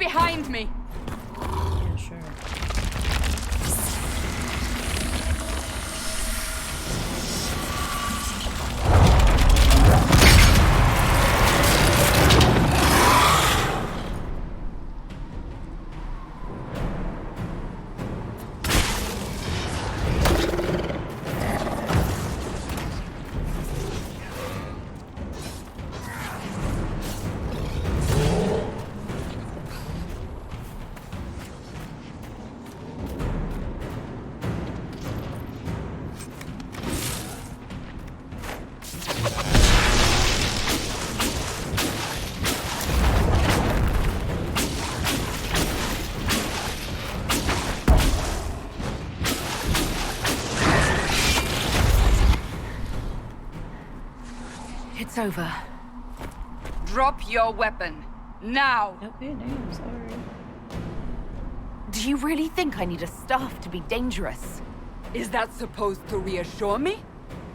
behind me! Yeah, sure. It's over. Drop your weapon. Now! Okay, damn, sorry. Do you really think I need a staff to be dangerous? Is that supposed to reassure me?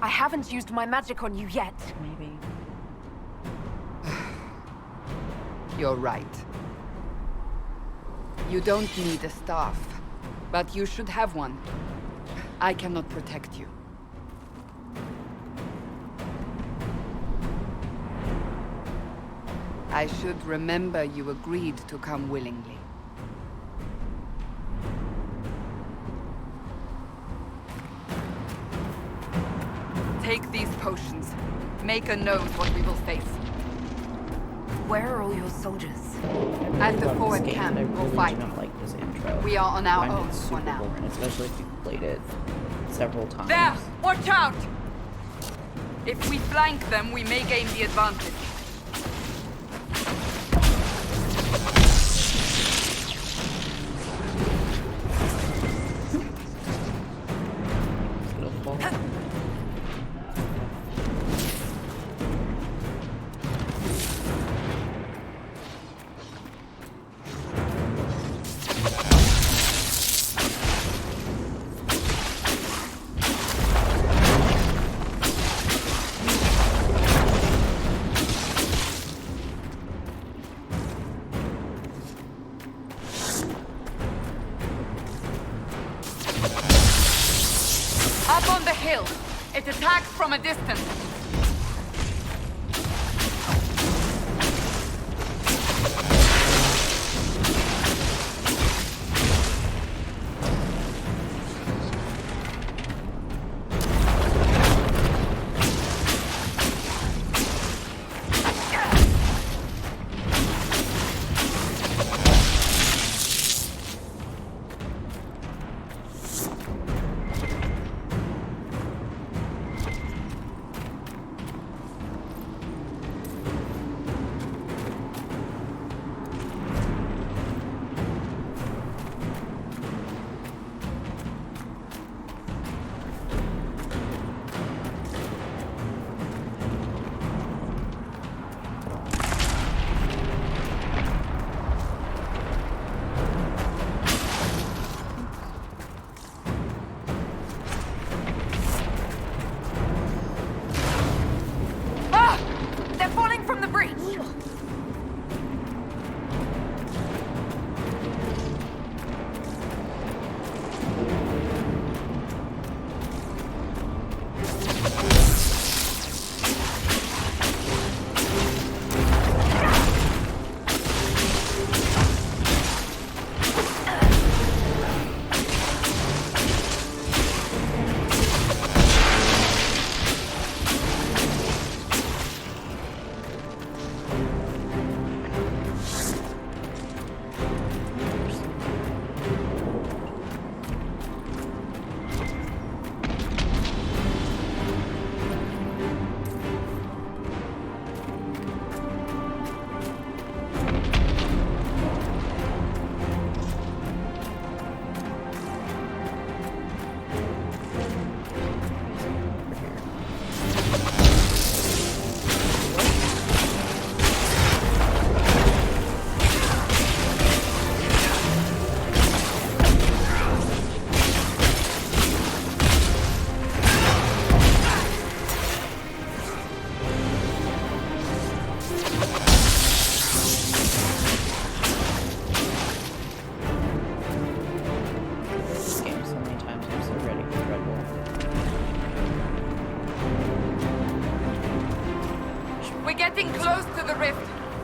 I haven't used my magic on you yet. Maybe. You're right. You don't need a staff, but you should have one. I cannot protect you. I should remember you agreed to come willingly. Take these potions. Maker knows what we will face. Where are all your soldiers? At the forward camp, we'll fight. I don't like this intro. We are on our I find own it for super now. boring, especially if you've played it several times. There! Watch out! If we flank them, we may gain the advantage. It'll fall. Up on the hill. It attacks from a distance.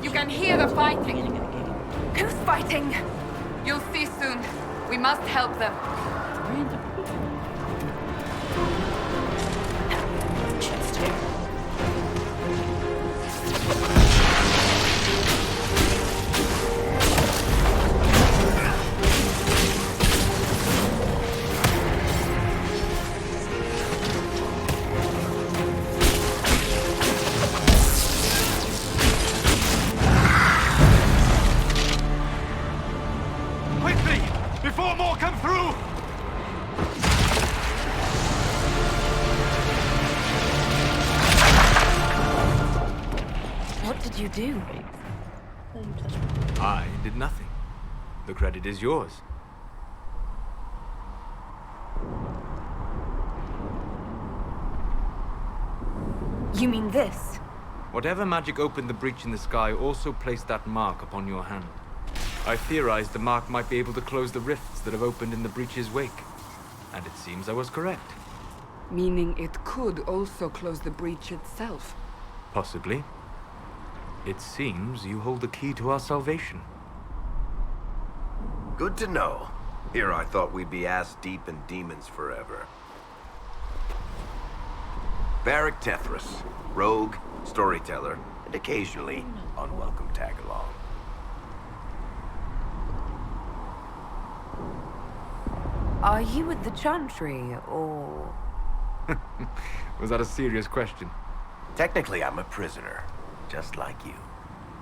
You can hear the fighting. Beginning of the game. Who's fighting? You'll see soon. We must help them. Random people. Chest here. Quickly! Before more come through! What did you do? Oh, you touched me. I did nothing. The credit is yours. You mean this? Whatever magic opened the breach in the sky also placed that mark upon your hand. I theorized the mark might be able to close the rifts that have opened in the breach's wake. And it seems I was correct. Meaning it could also close the breach itself. Possibly. It seems you hold the key to our salvation. Good to know. Here I thought we'd be ass-deep in demons forever. Varric Tethras, rogue, storyteller, and occasionally unwelcome tag-along. Are you with the Chantry, or...? Was that a serious question? Technically, I'm a prisoner, just like you.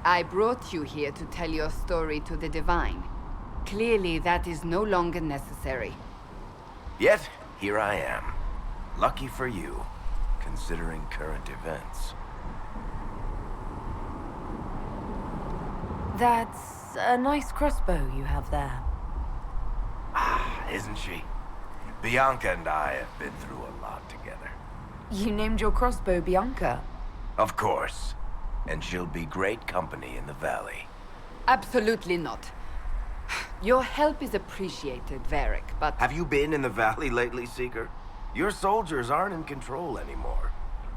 I brought you here to tell your story to the Divine. Clearly, that is no longer necessary. Yet, here I am. Lucky for you, considering current events. That's a nice crossbow you have there. Ah, isn't she? Bianca and I have been through a lot together. You named your crossbow Bianca? Of course. And she'll be great company in the valley. Absolutely not. Your help is appreciated, Varric, but... Have you been in the valley lately, Seeker? Your soldiers aren't in control anymore.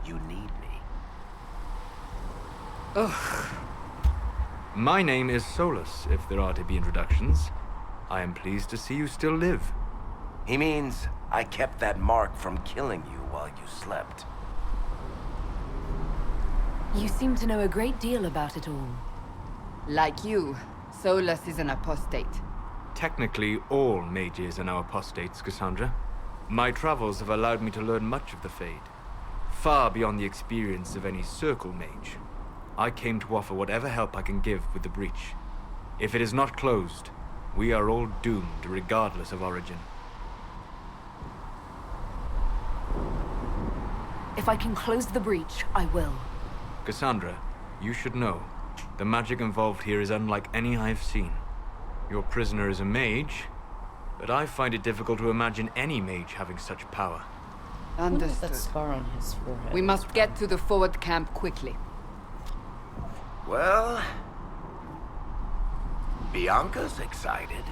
You need me. Ugh. My name is Solus, if there are to be introductions. I am pleased to see you still live. He means I kept that mark from killing you while you slept. You seem to know a great deal about it all. Like you, Solus is an apostate. Technically, all mages are now apostates, Cassandra. My travels have allowed me to learn much of the Fade. Far beyond the experience of any circle mage. I came to offer whatever help I can give with the breach. If it is not closed, we are all doomed regardless of origin. If I can close the breach, I will. Cassandra, you should know, the magic involved here is unlike any I have seen. Your prisoner is a mage, but I find it difficult to imagine any mage having such power. What is that Understood. scar on his forehead? We must get to the forward camp quickly. Well... Bianca's excited.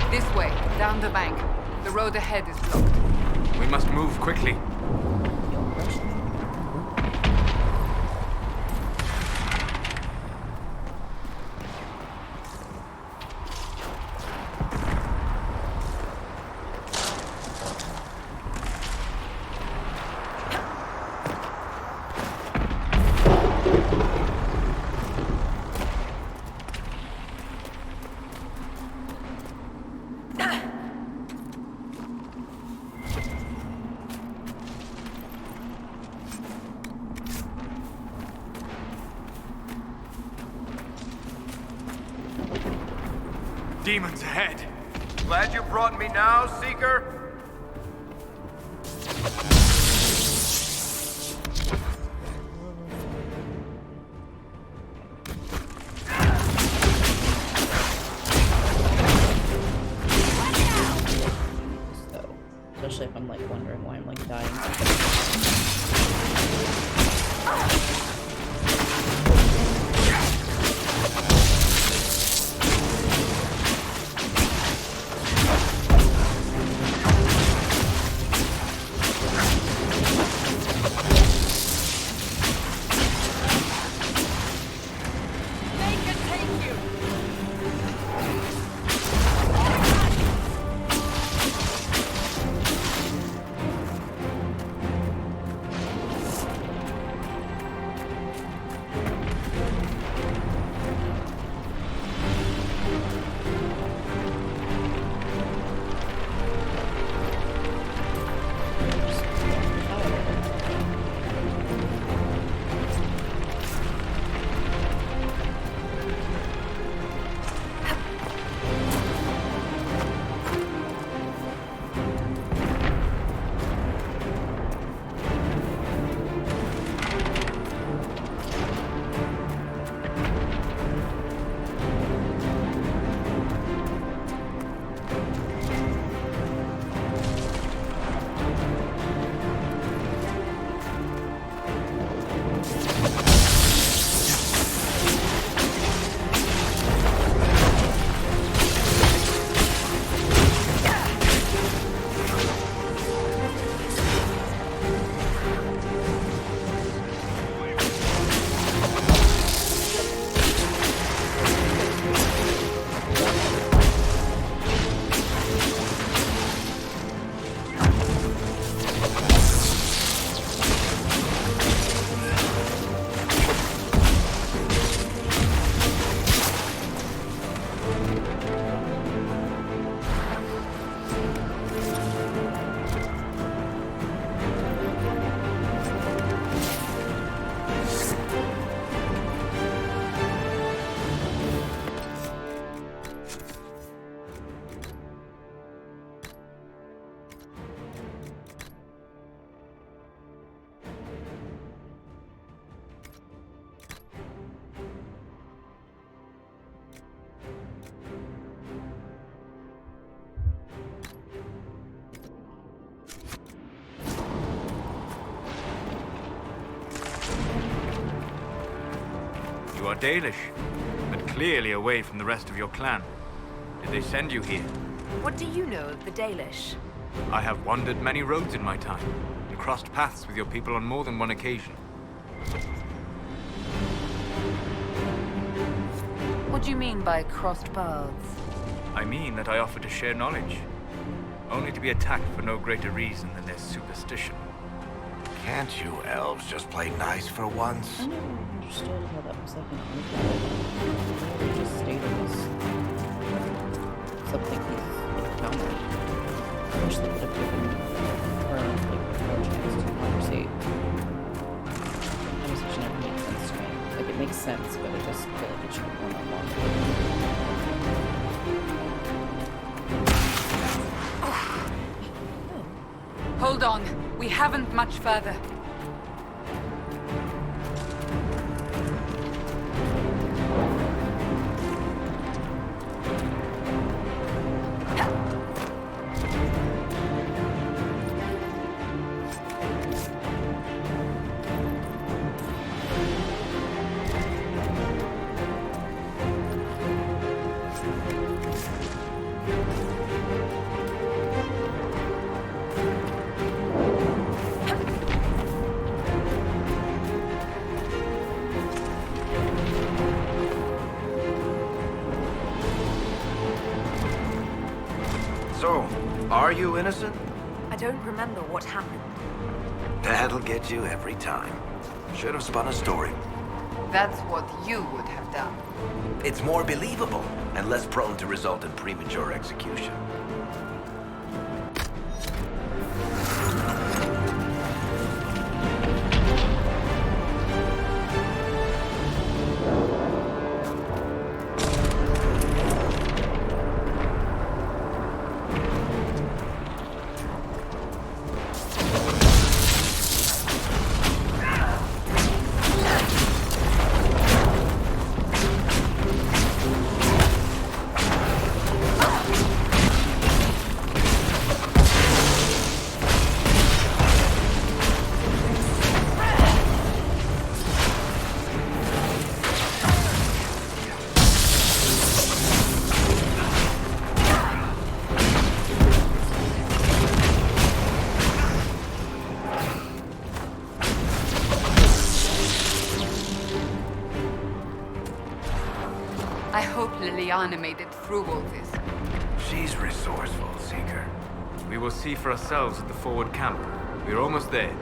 This way, down the bank. The road ahead is blocked. We must move quickly. Feel pressure. Demons ahead! Glad you brought me now, Seeker? So, especially if I'm like wondering why I'm like dying. You are Dalish, but clearly away from the rest of your clan. Did they send you here? What do you know of the Dalish? I have wandered many roads in my time, and crossed paths with your people on more than one occasion. What do you mean by crossed paths? I mean that I offer to share knowledge, only to be attacked for no greater reason than their superstition. Can't you elves just play nice for once? I never understood how that was like an argument. They just stated as something he's encountered. I wish they could have given her like more chance to conversate. Conversation never makes sense to me. Like it makes sense, but I just feel like it should have gone on longer. Hold on. We haven't much further. So, are you innocent? I don't remember what happened. That'll get you every time. Should have spun a story. That's what you would have done. It's more believable and less prone to result in premature execution. I hope Liliana made it through all this. She's resourceful, Seeker. We will see for ourselves at the forward camp. We're almost there.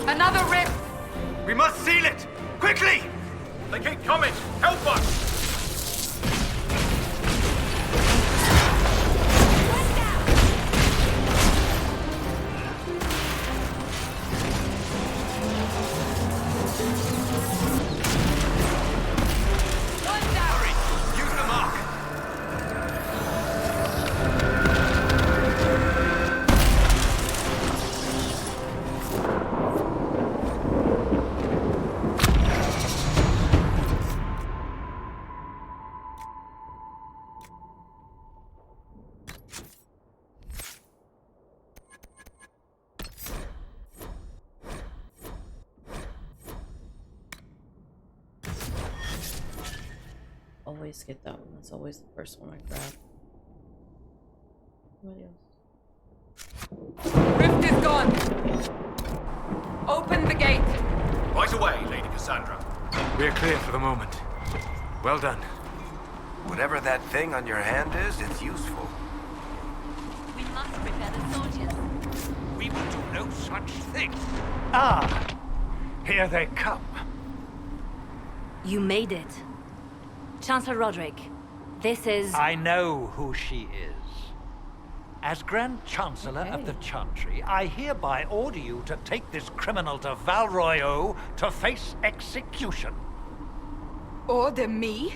Another rift! We must seal it! Quickly! They keep coming! Help us! Use the mark! Always get that one. That's always the first one I grab. What else? Rift is gone! Open the gate! Right away, Lady Cassandra. We're clear for the moment. Well done. Whatever that thing on your hand is, it's useful. We must prepare the soldiers. We will do no such thing. Ah, here they come. You made it. Chancellor Roderick, this is... I know who she is. As Grand Chancellor of the Chantry, I hereby order you to take this criminal to Val Royeaux to face execution. Order me?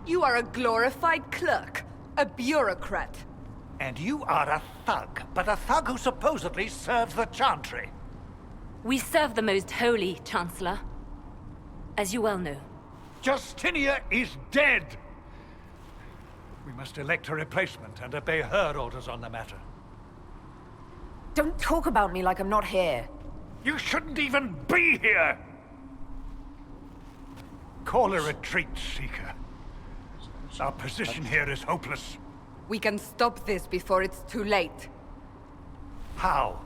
You are a glorified clerk, a bureaucrat. And you are a thug, but a thug who supposedly serves the Chantry. We serve the most holy, Chancellor. As you well know. Justinia is dead! We must elect a replacement and obey her orders on the matter. Don't talk about me like I'm not here. You shouldn't even be here! Call a retreat, Seeker. Our position here is hopeless. We can stop this before it's too late. How?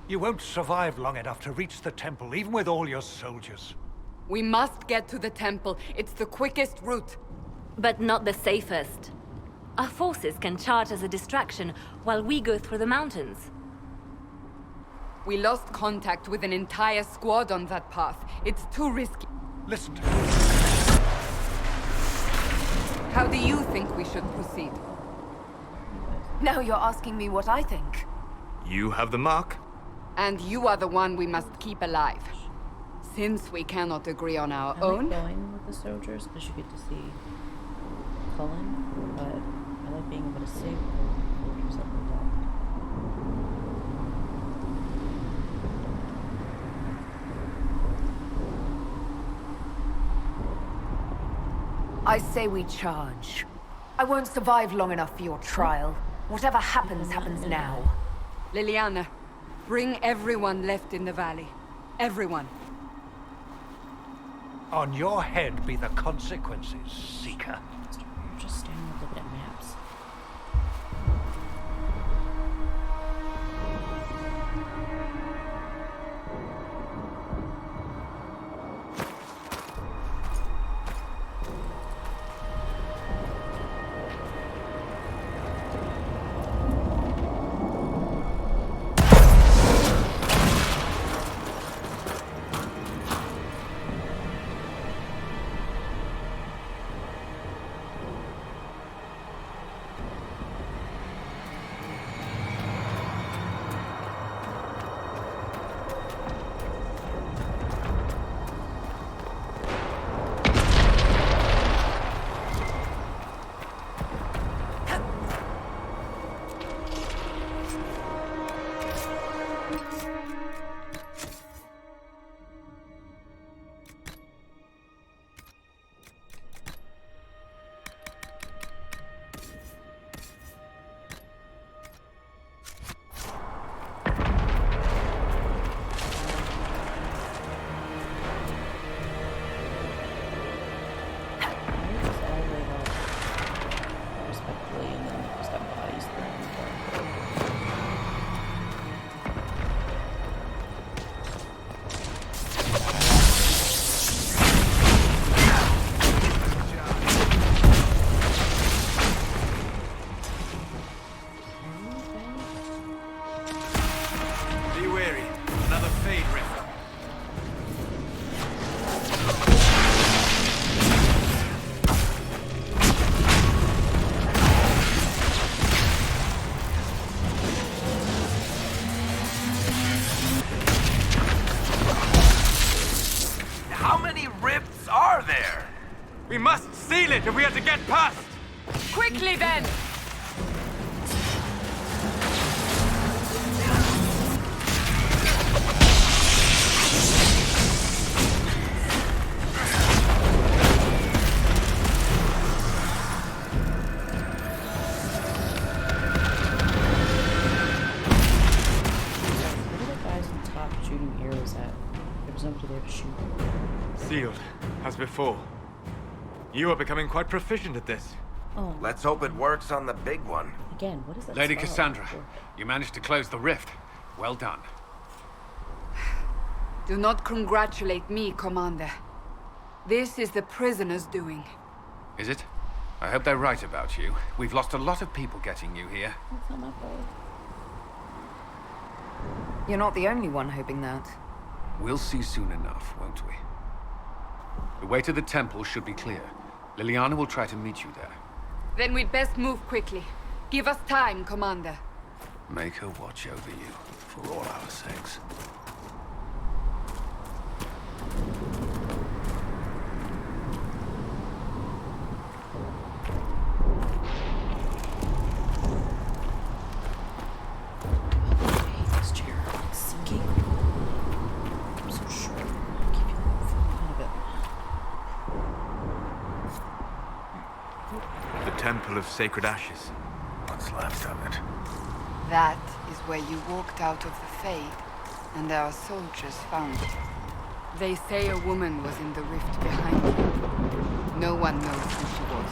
You won't survive long enough to reach the temple, even with all your soldiers. We must get to the temple. It's the quickest route. But not the safest. Our forces can charge as a distraction while we go through the mountains. We lost contact with an entire squad on that path. It's too risky. Listen to me. How do you think we should proceed? Now you're asking me what I think. You have the mark. And you are the one we must keep alive. Since we cannot agree on our I own... like going with the soldiers because you get to see Cullen, but I like being able to save the soldiers at the top. I say we charge. I won't survive long enough for your trial. Whatever happens, happens now. Liliana, bring everyone left in the valley. Everyone. On your head be the consequences, Seeker. You're just standing there looking at maps. We must seal it if we are to get past! Quickly then! Sealed, as before. You are becoming quite proficient at this. Oh. Let's hope it works on the big one. Again, what is that? Lady spell? Cassandra, you managed to close the rift. Well done. Do not congratulate me, Commander. This is the prisoners' doing. Is it? I hope they're right about you. We've lost a lot of people getting you here. That's not my fault. You're not the only one hoping that. We'll see soon enough, won't we? The way to the temple should be clear. Liliana will try to meet you there. Then we'd best move quickly. Give us time, Commander. Make her watch over you, for all our sakes. This chair, like sinking. I'm so short. I keep feeling for a bit. The Temple of Sacred Ashes. What's left of it? That is where you walked out of the Fade, and our soldiers found you. They say a woman was in the rift behind you. No one knows who she was.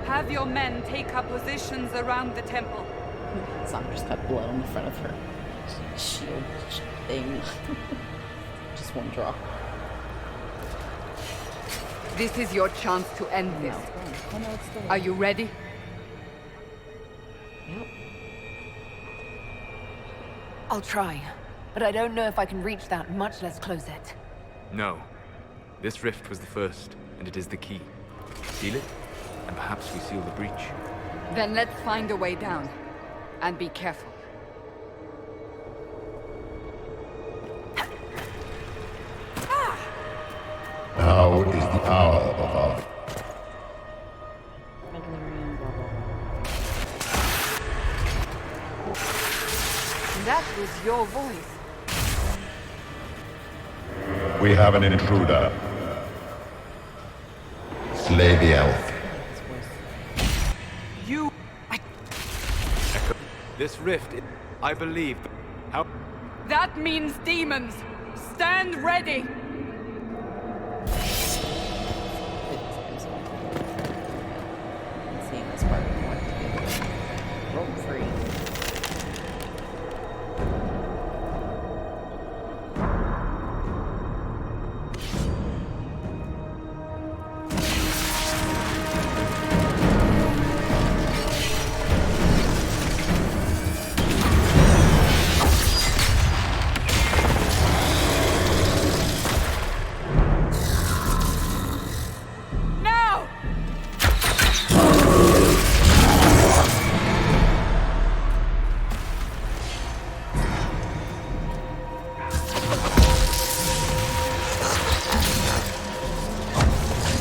Have your men take up positions around the temple. Some just got blood on the front of her shield thing. Just one drop. This is your chance to end this. Oh, no, it's still Are you ready? Yep. I'll try, but I don't know if I can reach that, much less close it. No. This rift was the first, and it is the key. Seal it, and perhaps we seal the breach. Then let's find a way down. And be careful. Now is the hour of our Mandalorian, blah, blah, blah. That was your voice. We have an intruder. Slay the elf. You... Echo. This rift, I believe... How... That means demons! Stand ready! Seeing this part of what rope free. Now!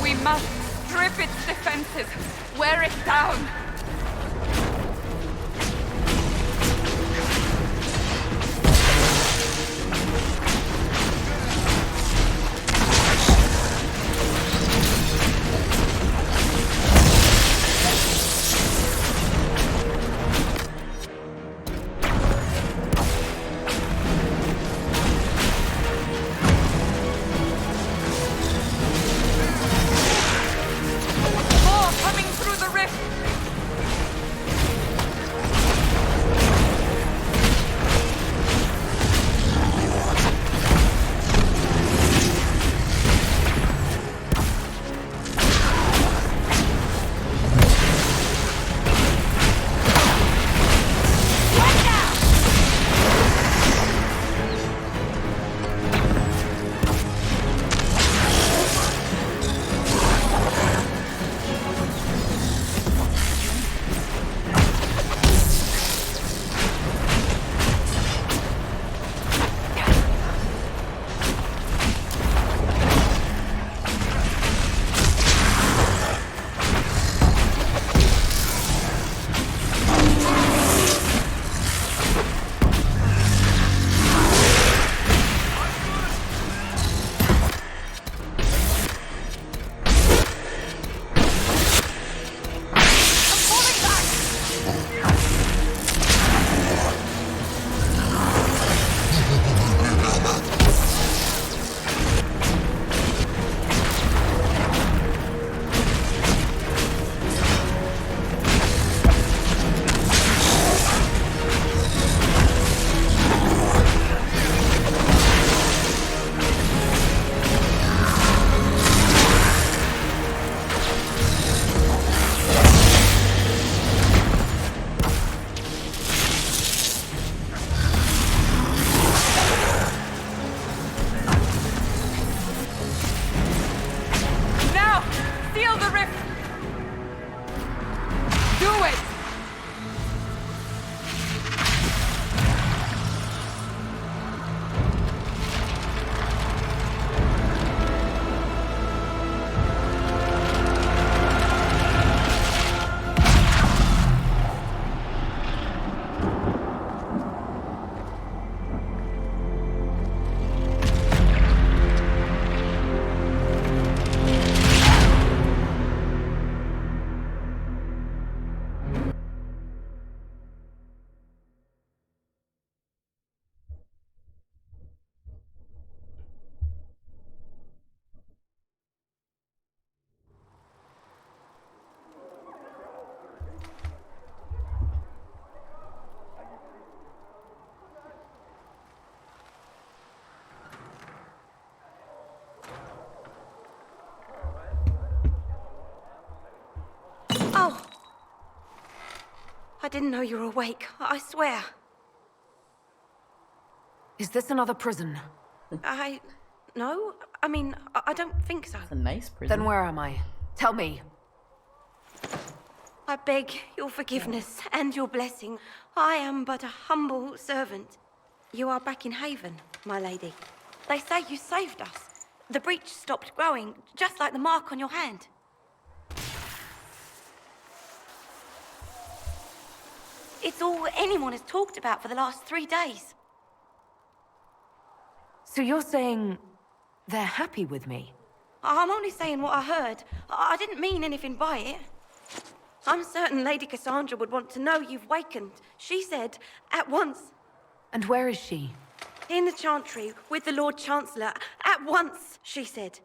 We must strip its defenses, wear it down. More coming through the rift. didn't know you were awake, I swear. Is this another prison? No, I mean, I don't think so. It's a nice prison. Then where am I? Tell me. I beg your forgiveness and your blessing. I am but a humble servant. You are back in Haven, my lady. They say you saved us. The breach stopped growing, just like the mark on your hand. It's all anyone has talked about for the last 3 days. So you're saying they're happy with me? I'm only saying what I heard. I didn't mean anything by it. I'm certain Lady Cassandra would want to know you've wakened. She said, at once. And where is she? In the Chantry, with the Lord Chancellor. At once, she said.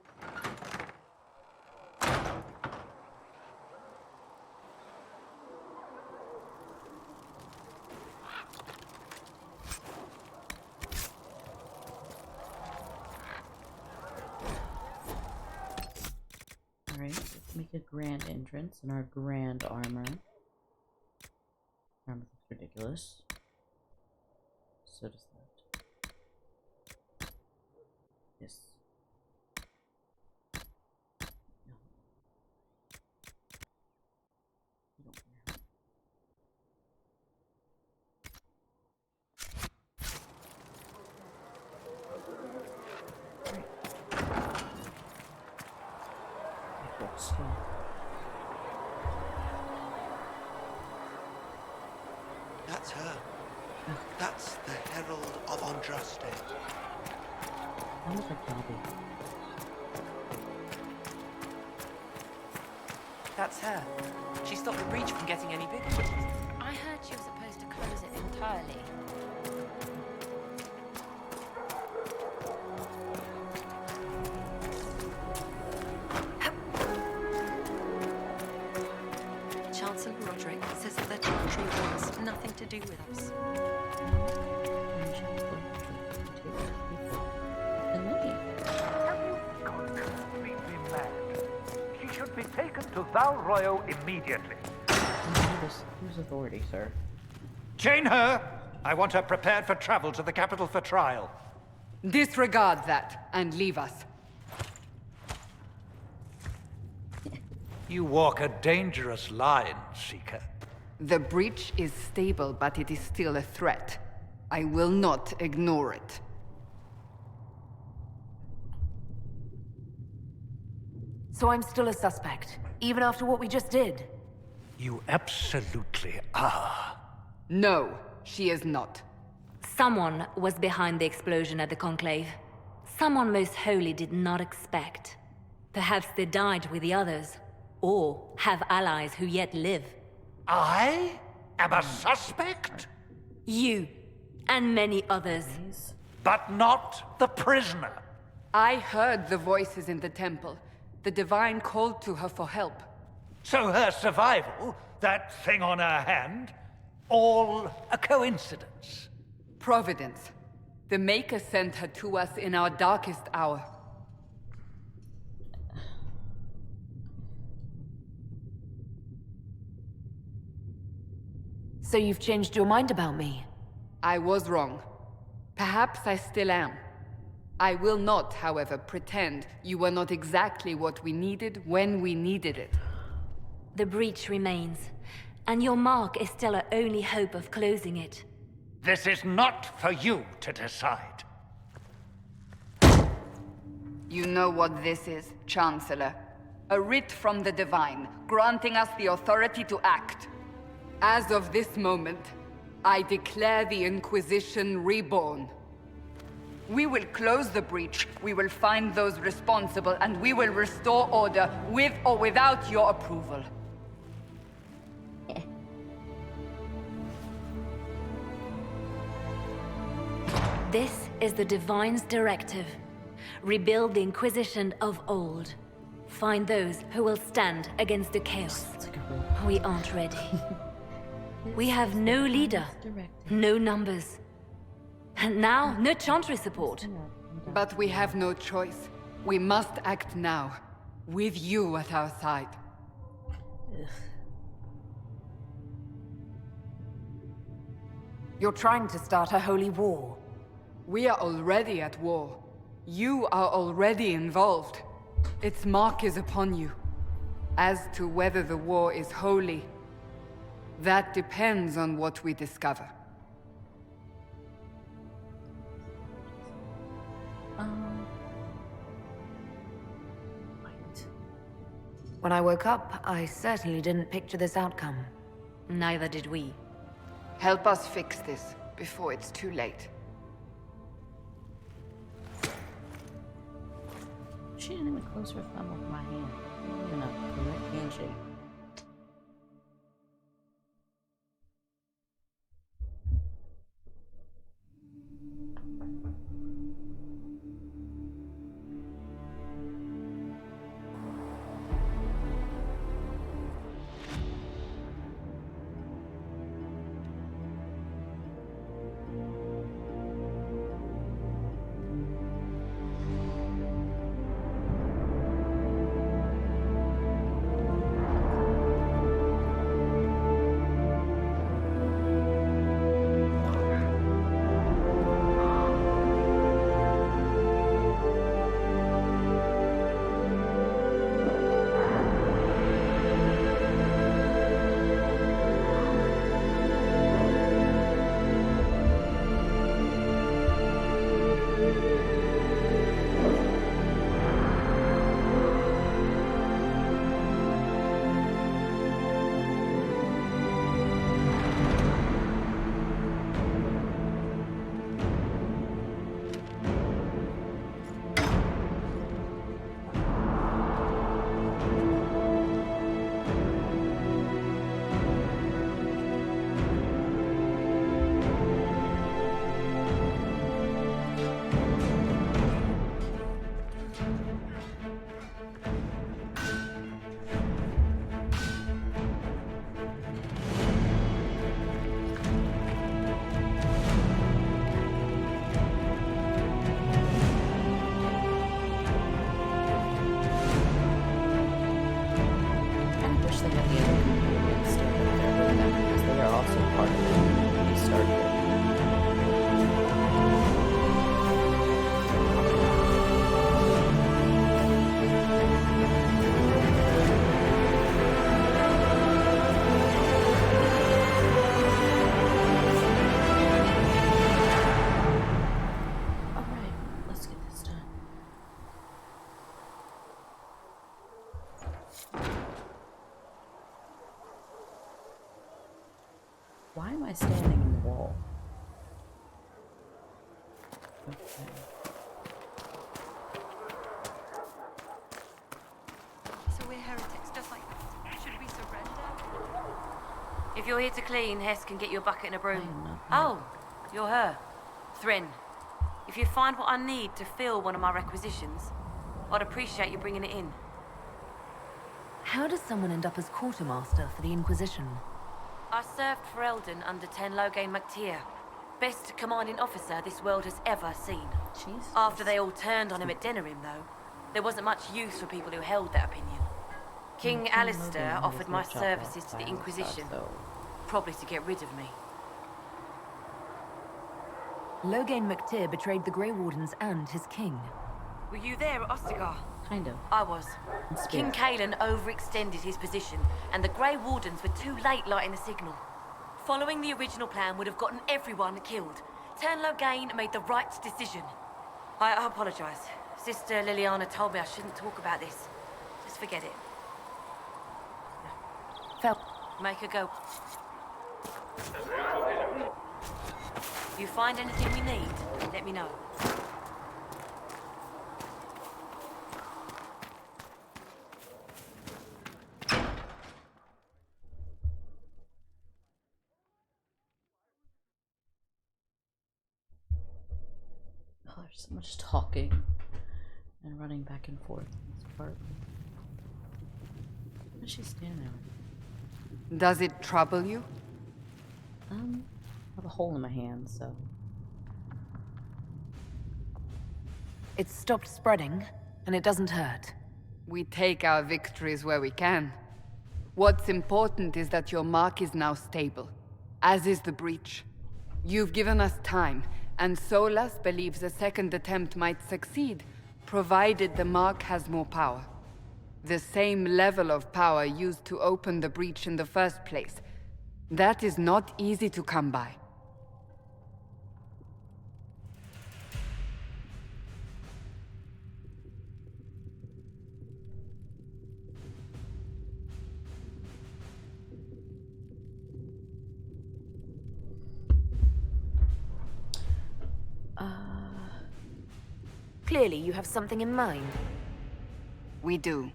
Alright, let's make a grand entrance in our grand armor. Armor looks ridiculous. So does that. Yes. No. You don't wear. That's her. That's the Herald of Andraste. Almost like Dobby. That's her. She stopped the breach from getting any bigger. I heard she was supposed to close it entirely. Chancellor Roderick says that the Chantry wants nothing to do with us. Completely mad. She should be taken to Val Royo immediately. Whose authority, sir? Chain her! I want her prepared for travel to the capital for trial. Disregard that and leave us. You walk a dangerous line, Seeker. The breach is stable, but it is still a threat. I will not ignore it. So I'm still a suspect, even after what we just did? You absolutely are. No, she is not. Someone was behind the explosion at the Conclave. Someone most holy did not expect. Perhaps they died with the others, or have allies who yet live. I am a suspect? You, and many others. But not the prisoner. I heard the voices in the temple. The Divine called to her for help. So her survival, that thing on her hand, all a coincidence. Providence. The Maker sent her to us in our darkest hour. So you've changed your mind about me? I was wrong. Perhaps I still am. I will not, however, pretend you were not exactly what we needed when we needed it. The breach remains, and your mark is still our only hope of closing it. This is not for you to decide. You know what this is, Chancellor. A writ from the Divine, granting us the authority to act. As of this moment, I declare the Inquisition reborn. We will close the breach, we will find those responsible, and we will restore order with or without your approval. This is the Divine's directive. Rebuild the Inquisition of old. Find those who will stand against the chaos. We aren't ready. We have no leader, no numbers. And now, no Chantry support. But we have no choice. We must act now, with you at our side. You're trying to start a holy war. We are already at war. You are already involved. Its mark is upon you. As to whether the war is holy, that depends on what we discover. Right. When I woke up, I certainly didn't picture this outcome. Neither did we. Help us fix this before it's too late. She didn't even close her thumb with my hand. Not even a correct handshake. Why am I standing in the wall? Okay. So we're heretics, just like that. Should we surrender? If you're here to clean, Hess can get you a bucket and a broom. Oh, you're her. Thrin. If you find what I need to fill one of my requisitions, I'd appreciate you bringing it in. How does someone end up as quartermaster for the Inquisition? I served for Eldon under 10 Loghain MacTier. Best commanding officer this world has ever seen. Jesus. After they all turned on him at Denerim, though, there wasn't much use for people who held that opinion. King Alistair offered my services to the Inquisition, probably to get rid of me. Loghain MacTier betrayed the Grey Wardens and his king. Were you there at Ostagar? Kind of. I was. King Kaelan overextended his position, and the Grey Wardens were too late lighting the signal. Following the original plan would have gotten everyone killed. Turn Loghain made the right decision. I apologize. Sister Liliana told me I shouldn't talk about this. Just forget it. Make her go. If you find anything we need, let me know. Oh, there's so much talking and running back and forth in this part. What is she standing there? Does it trouble you? I have a hole in my hand, so. It's stopped spreading, and it doesn't hurt. We take our victories where we can. What's important is that your mark is now stable, as is the breach. You've given us time, and Solas believes a second attempt might succeed, provided the Mark has more power. The same level of power used to open the breach in the first place. That is not easy to come by. Clearly, you have something in mind. We do.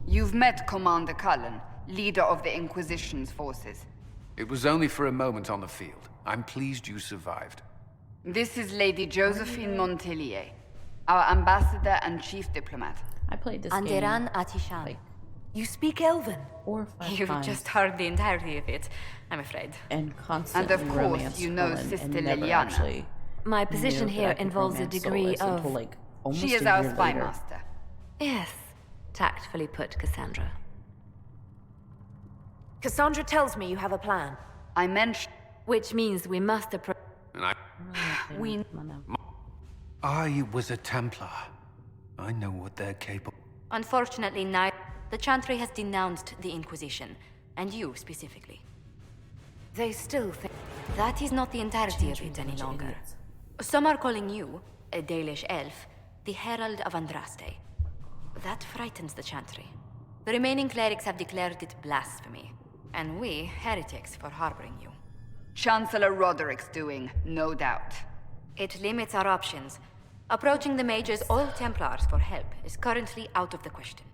You've met Commander Cullen, leader of the Inquisition's forces. It was only for a moment on the field. I'm pleased you survived. This is Lady Josephine Montelier, our ambassador and chief diplomat. I played this Anderan game Atishan. like You speak Elven? 4 or 5 You've times. just heard the entirety of it, I'm afraid. And constantly And of course, romanced you know Cullen Sister and never Liliana. actually My knew position that here I could involves a romance degree Solas of... until, like, almost She is a our year spy later. master. Yes, tactfully put, Cassandra. Cassandra tells me you have a plan. I mentioned... Which means we must approach... And We... I was a Templar. I know what they're capable. Unfortunately, the Chantry has denounced the Inquisition, and you specifically. They still think... That is not the entirety of it any longer. Some are calling you, a Dalish elf, the Herald of Andraste. That frightens the Chantry. The remaining clerics have declared it blasphemy, and we, heretics, for harboring you. Chancellor Roderick's doing, no doubt. It limits our options. Approaching the mages or Templars for help is currently out of the question.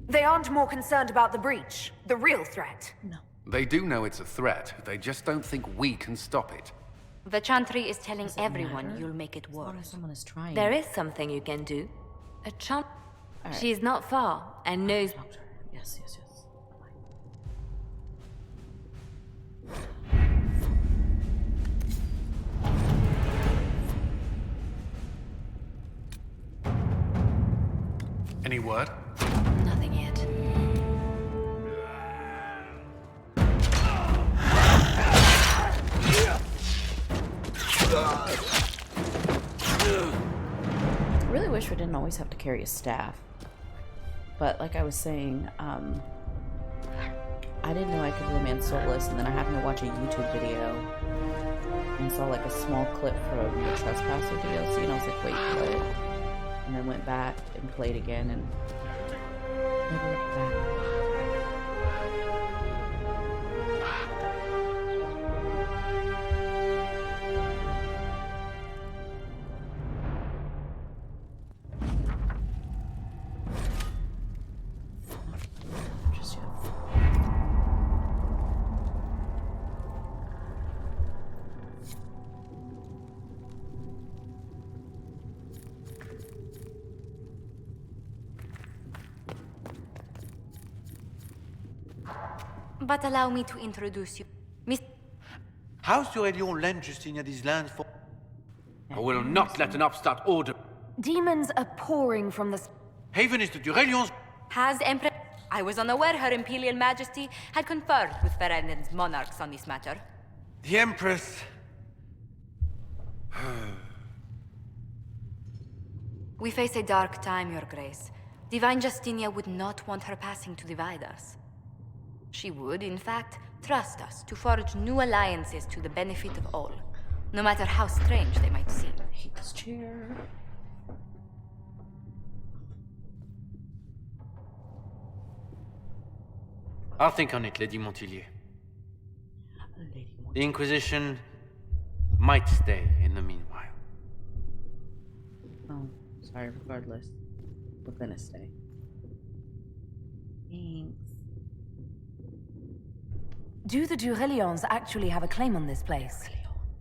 They aren't more concerned about the breach, the real threat. No. They do know it's a threat. They just don't think we can stop it. The Chantry is telling Does it everyone matter? you'll make it As long as worse. someone is trying. There is something you can do. A chant... Alright. She's not far, and knows... Yes, yes, yes. Any word? Nothing yet. I really wish we didn't always have to carry a staff. But like I was saying, I didn't know I could romance Solas, and then I happened to watch a YouTube video and saw like a small clip from the Trespasser DLC, and I was like, wait, what? And then went back and played again, and never looked back. Just yet. But allow me to introduce you. Miss... How's Durelion lend Justinia these lands for? I will not let an upstart order. Demons are pouring from the... Haven is the Durelion's. Has Emperor... I was unaware Her Imperial Majesty had conferred with Ferelden's monarchs on this matter. The Empress. We face a dark time, Your Grace. Divine Justinia would not want her passing to divide us. She would, in fact, trust us to forge new alliances to the benefit of all, no matter how strange they might seem. I hate this chair. I'll think on it, Lady Montelier. The Inquisition might stay in the meanwhile. Oh, sorry, regardless. We're gonna stay. Thanks. Do the Durelions actually have a claim on this place?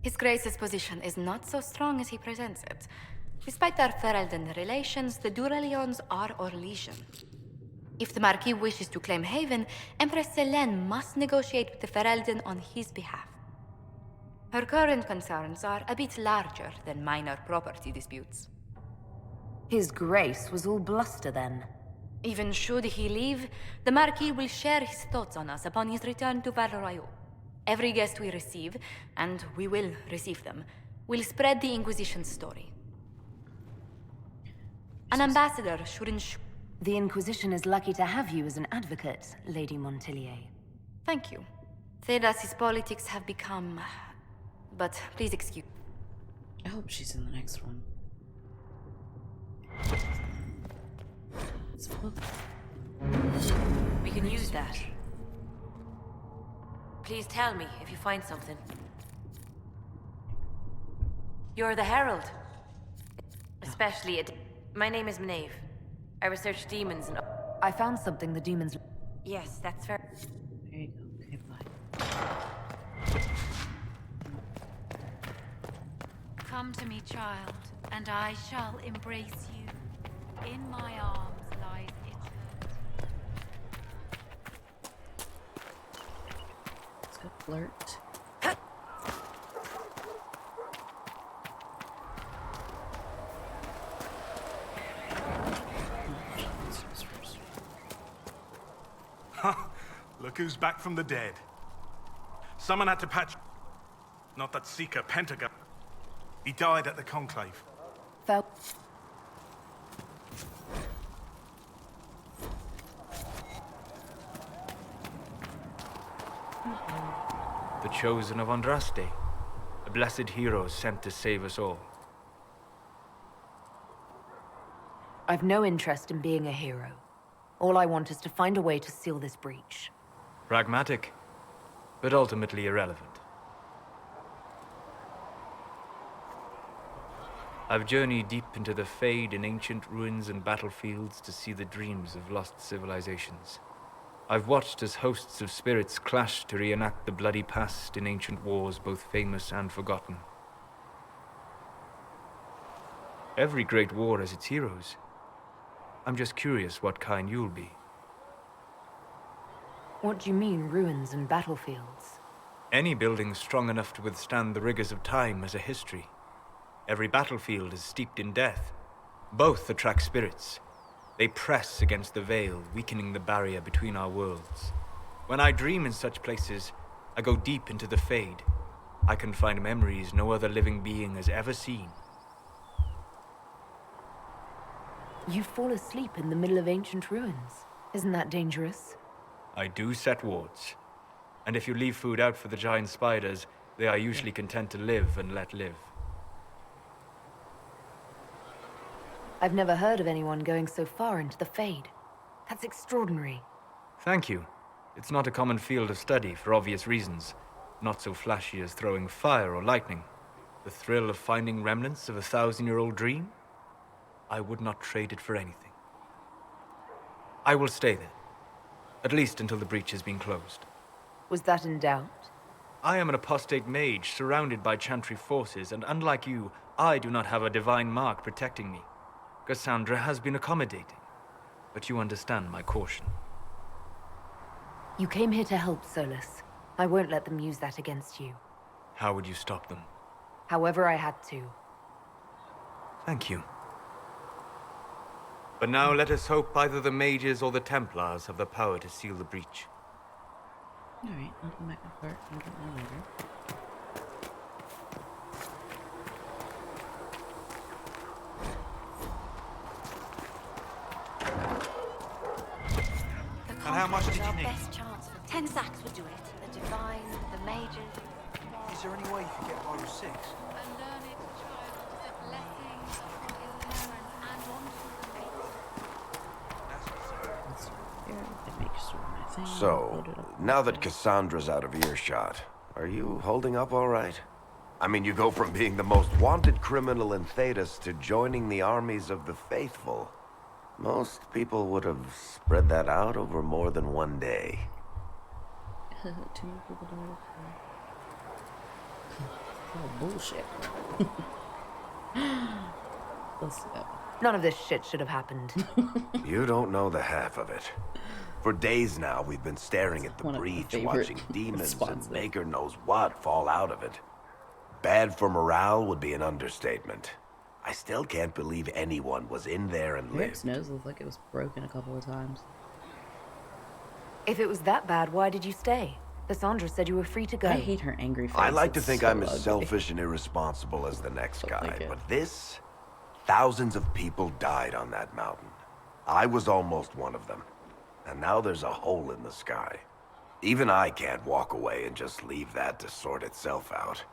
His Grace's position is not so strong as he presents it. Despite their Ferelden relations, the Durelions are Orlesian. If the Marquis wishes to claim Haven, Empress Selene must negotiate with the Ferelden on his behalf. Her current concerns are a bit larger than minor property disputes. His Grace was all bluster then. Even should he leave, the Marquis will share his thoughts on us upon his return to Val Royeaux. Every guest we receive, and we will receive them, will spread the Inquisition's story. An ambassador should ensure... The Inquisition is lucky to have you as an advocate, Lady Montillier. Thank you. Thedas's politics have become... But please excuse... I hope she's in the next one. We can use that. Please tell me if you find something. You're the Herald. Especially my name is Maeve. I research demons and... I found something the demons... Yes, that's fair. There you go. Okay, bye. Come to me, child, and I shall embrace you. In my arms lies eternity. Let's go flirt. Look who's back from the dead. Someone had to patch... Not that Seeker, Pentagon. He died at the Conclave. Fell. The chosen of Andraste. A blessed hero sent to save us all. I've no interest in being a hero. All I want is to find a way to seal this breach. Pragmatic, but ultimately irrelevant. I've journeyed deep into the Fade in ancient ruins and battlefields to see the dreams of lost civilizations. I've watched as hosts of spirits clash to reenact the bloody past in ancient wars both famous and forgotten. Every great war has its heroes. I'm just curious what kind you'll be. What do you mean, ruins and battlefields? Any building strong enough to withstand the rigors of time has a history. Every battlefield is steeped in death. Both attract spirits. They press against the veil, weakening the barrier between our worlds. When I dream in such places, I go deep into the Fade. I can find memories no other living being has ever seen. You fall asleep in the middle of ancient ruins. Isn't that dangerous? I do set wards. And if you leave food out for the giant spiders, they are usually content to live and let live. I've never heard of anyone going so far into the Fade. That's extraordinary. Thank you. It's not a common field of study for obvious reasons. Not so flashy as throwing fire or lightning. The thrill of finding remnants of a 1,000-year-old dream? I would not trade it for anything. I will stay there. At least until the breach has been closed. Was that in doubt? I am an apostate mage surrounded by Chantry forces, and unlike you, I do not have a divine mark protecting me. Cassandra has been accommodating, but you understand my caution. You came here to help, Solus. I won't let them use that against you. How would you stop them? However I had to. Thank you. But now let us hope either the mages or the Templars have the power to seal the breach. Alright, I'll come back and flirt and get my later. And how much did you need? Best chance for 10 sacks would do it. The divine, the mages. Is there any way you can get by with 6? A learned child is a blessing upon his parents and onto the mate. So, now that Cassandra's out of earshot, are you holding up all right? I mean, you go from being the most wanted criminal in Thedas to joining the armies of the faithful. Most people would have spread that out over more than one day. Too many people don't know. Oh, bullshit. Let's go. None of this shit should have happened. You don't know the half of it. For days now, we've been staring at the breach, watching demons and maker knows what fall out of it. Bad for morale would be an understatement. I still can't believe anyone was in there and lived. Eric's nose looked like it was broken a couple of times. If it was that bad, why did you stay? Cassandra said you were free to go. I hate her angry face. I like to It's think so I'm as ugly. selfish and irresponsible as the next guy, like it. but this... Thousands of people died on that mountain. I was almost one of them. And now there's a hole in the sky. Even I can't walk away and just leave that to sort itself out.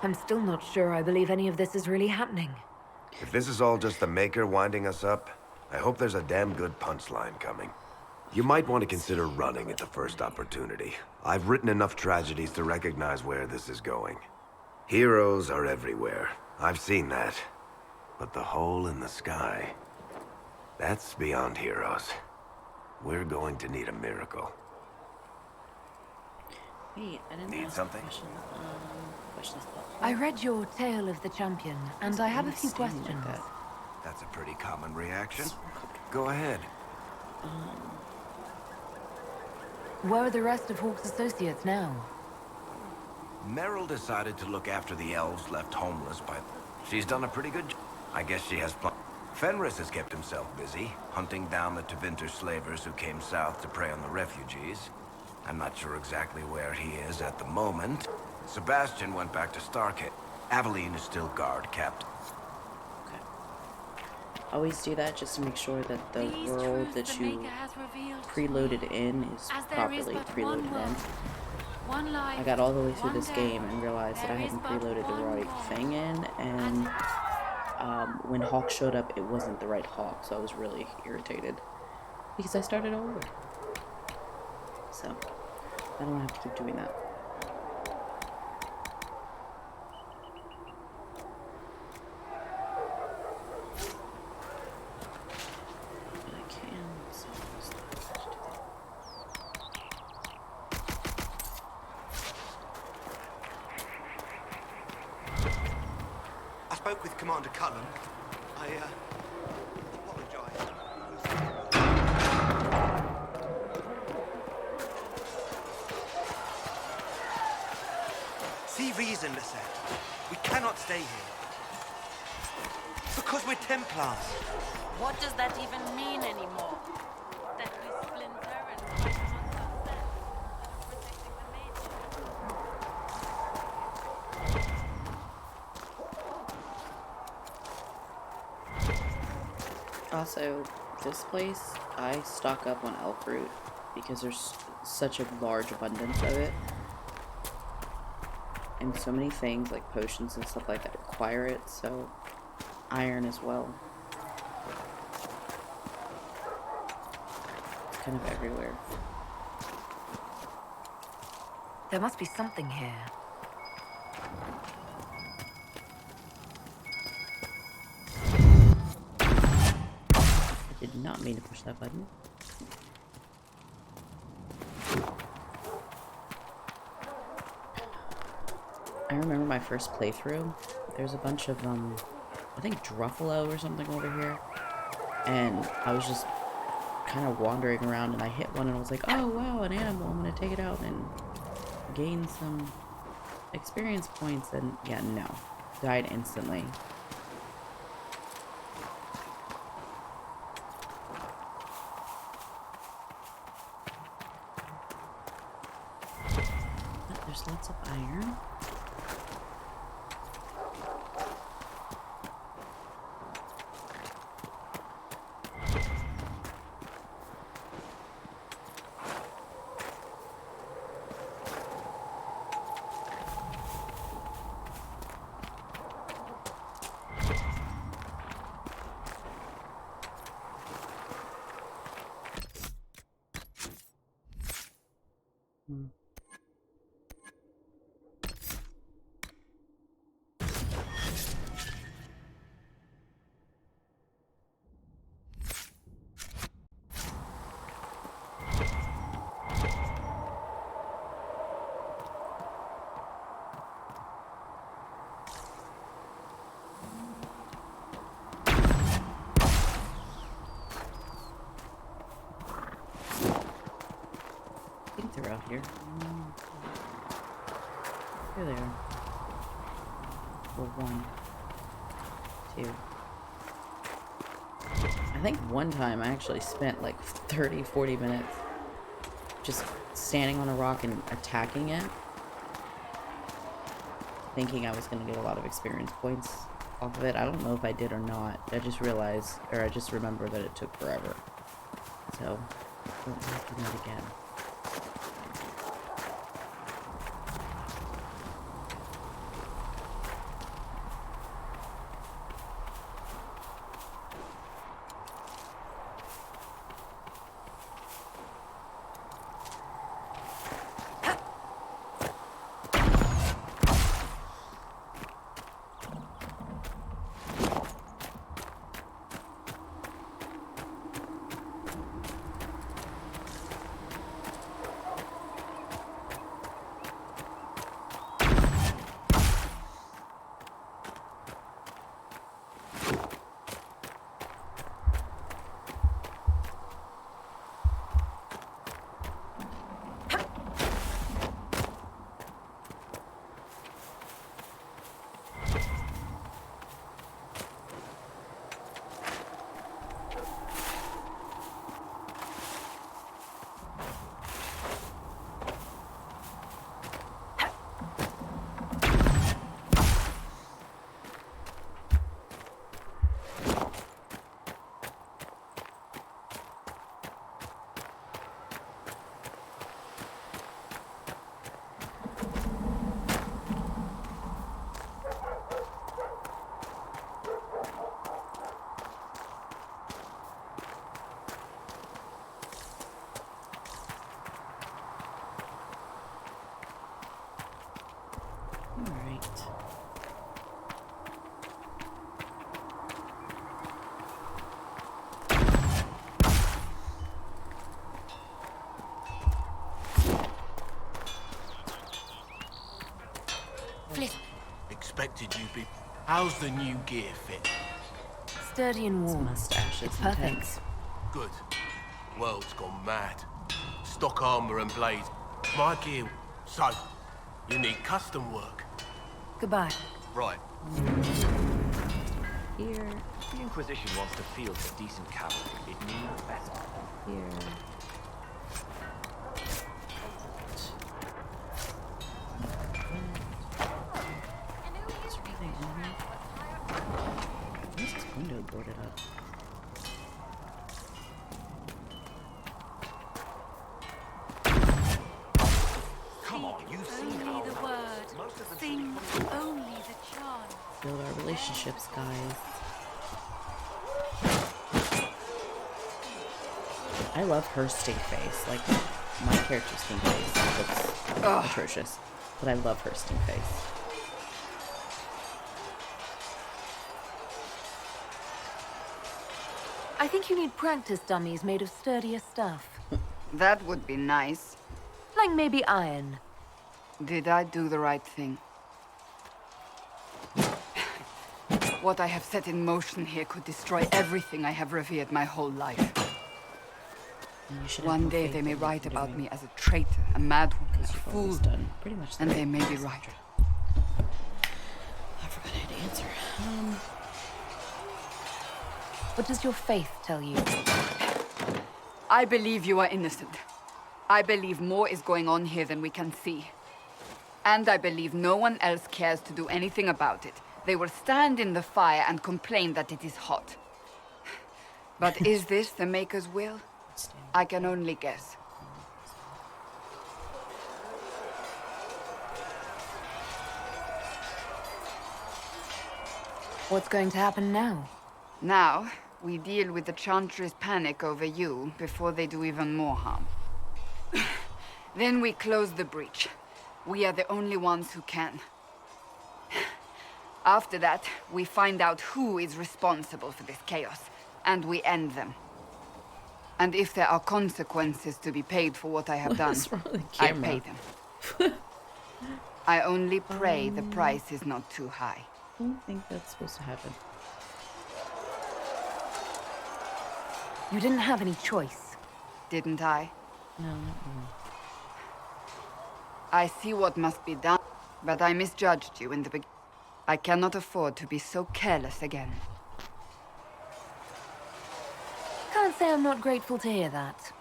I'm still not sure I believe any of this is really happening. If this is all just the Maker winding us up, I hope there's a damn good punchline coming. You might want to consider running at the first opportunity. I've written enough tragedies to recognize where this is going. Heroes are everywhere. I've seen that. But the hole in the sky... that's beyond heroes. We're going to need a miracle. Wait, I didn't Need ask something? questions about I read your Tale of the Champion, and I have a few questions. That's a pretty common reaction. Go ahead. Where are the rest of Hawke's associates now? Merrill decided to look after the elves left homeless by... She's done a pretty good job. I guess she has Fenris has kept himself busy, hunting down the Tevinter slavers who came south to prey on the refugees. I'm not sure exactly where he is at the moment. Sebastian went back to Stargate. Aveline is still guard kept. Always do that just to make sure that the world that you preloaded in is properly preloaded in. I got all the way through this game and realized that I hadn't preloaded the right thing in, and when Hawk showed up, it wasn't the right Hawk, so I was really irritated because I started over. So I don't have to keep doing that. I spoke with Commander Cullen. I apologize. See reason, Lisette. We cannot stay here. Because we're Templars. What does that even mean anymore? That we splinter and fight amongst ourselves, protecting the mage? Also, this place, I stock up on elk root because there's such a large abundance of it. And so many things like potions and stuff like that require it, so iron as well. It's kind of everywhere. There must be something here. I did not mean to push that button. I remember my first playthrough. There's a bunch of, I think Druffalo or something over here. And I was just kind of wandering around and I hit one and I was like, oh wow, an animal, I'm gonna take it out and gain some experience points. And yeah, no. Died instantly. But there's lots of iron. out here. Here they are. Well, 1, 2. I think one time I actually spent like 30, 40 minutes just standing on a rock and attacking it, thinking I was going to get a lot of experience points off of it. I don't know if I did or not. I just realized, or I just remember that it took forever. So, don't want to do that again. Expected you be. How's the new gear fit? Sturdy and warm. Mustache. It's perfect. Good. World's gone mad. Stock armor and blades. My gear. So, you need custom work. Goodbye. Right. Here. If the Inquisition wants to field a decent cavalry, it needs better. Here. Window boarded up. Come on, you've seen only the word. Sing only the chant. Build our relationships, guys. I love her stink face. Like, my character's stink face looks atrocious. But I love her stink face. I think you need practice dummies made of sturdier stuff. That would be nice. Like maybe iron. Did I do the right thing? What I have set in motion here could destroy everything I have revered my whole life. One day they may write about me as a traitor, a madwoman, a fool, and they may be right. I forgot I had to answer. What does your faith tell you? I believe you are innocent. I believe more is going on here than we can see. And I believe no one else cares to do anything about it. They will stand in the fire and complain that it is hot. But is this the Maker's will? I can only guess. What's going to happen now? Now, we deal with the Chantry's panic over you before they do even more harm. Then we close the breach. We are the only ones who can. After that, we find out who is responsible for this chaos, and we end them. And if there are consequences to be paid for what I have done, I pay them. I only pray the price is not too high. I don't think that's supposed to happen. You didn't have any choice. Didn't I? No, not really. I see what must be done, but I misjudged you in the beginning. I cannot afford to be so careless again. Can't say I'm not grateful to hear that.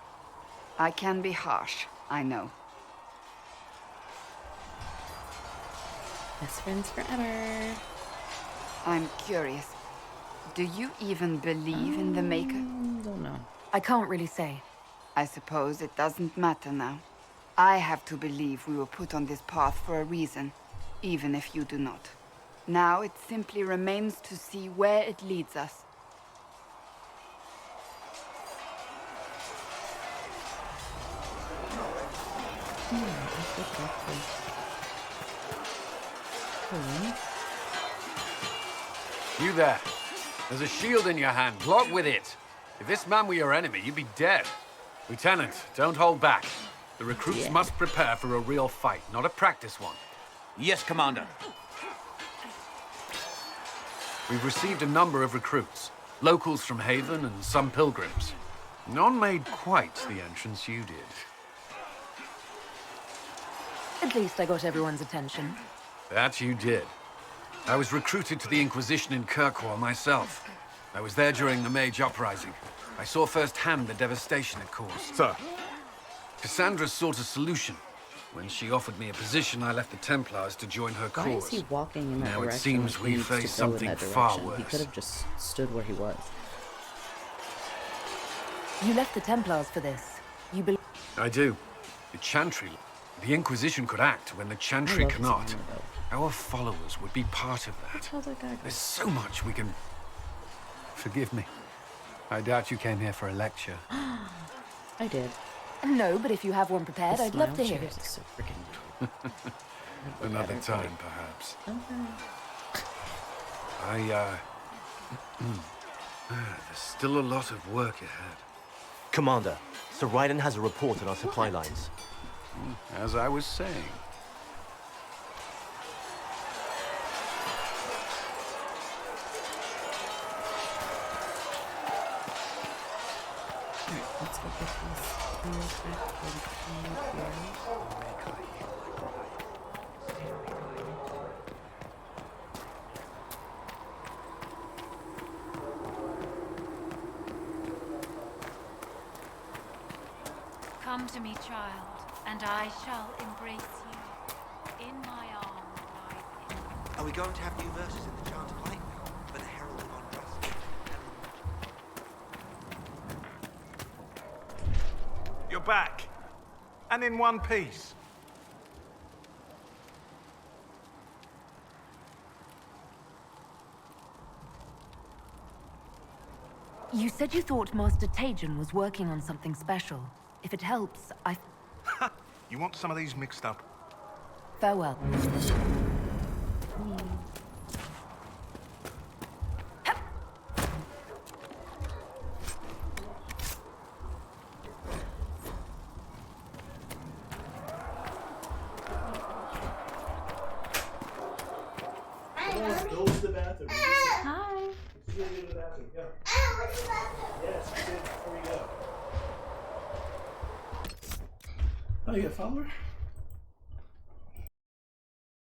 I can be harsh, I know. Best friends forever. I'm curious. Do you even believe in the Maker? Don't know. I can't really say. I suppose it doesn't matter now. I have to believe we were put on this path for a reason, even if you do not. Now it simply remains to see where it leads us. You there. There's a shield in your hand. Block with it. If this man were your enemy, you'd be dead. Lieutenant, don't hold back. The recruits must prepare for a real fight, not a practice one. Yes, Commander. We've received a number of recruits. Locals from Haven and some pilgrims. None made quite the entrance you did. At least I got everyone's attention. That you did. I was recruited to the Inquisition in Kirkwall myself. I was there during the Mage Uprising. I saw firsthand the devastation it caused. Sir. Cassandra sought a solution. When she offered me a position, I left the Templars to join her cause. Why is he walking in that now direction? It seems we face something far worse. He could have just stood where he was. You left the Templars for this. You believe? I do. The Chantry. The Inquisition could act when the Chantry cannot. Our followers would be part of that. There's so much we can... Forgive me. I doubt you came here for a lecture. I did. No, but if you have one prepared, I'd love to hear it. So freaking... Another time, perhaps. There's still a lot of work ahead. Commander, Sir Ryden has a report on our supply lines. As I was saying. Let's go get these back here. Come to me, child, and I shall embrace you. In my arms lie. Are we going to have new verses in the Chant of Light now? For the Herald of Andraste? You're back. And in one piece. You said you thought Master Tajan was working on something special. If it helps, You want some of these mixed up? Farewell. Go to the bathroom. Hi. Just go to the bathroom. Go. Yes, sit before you go. Oh, you got a follower?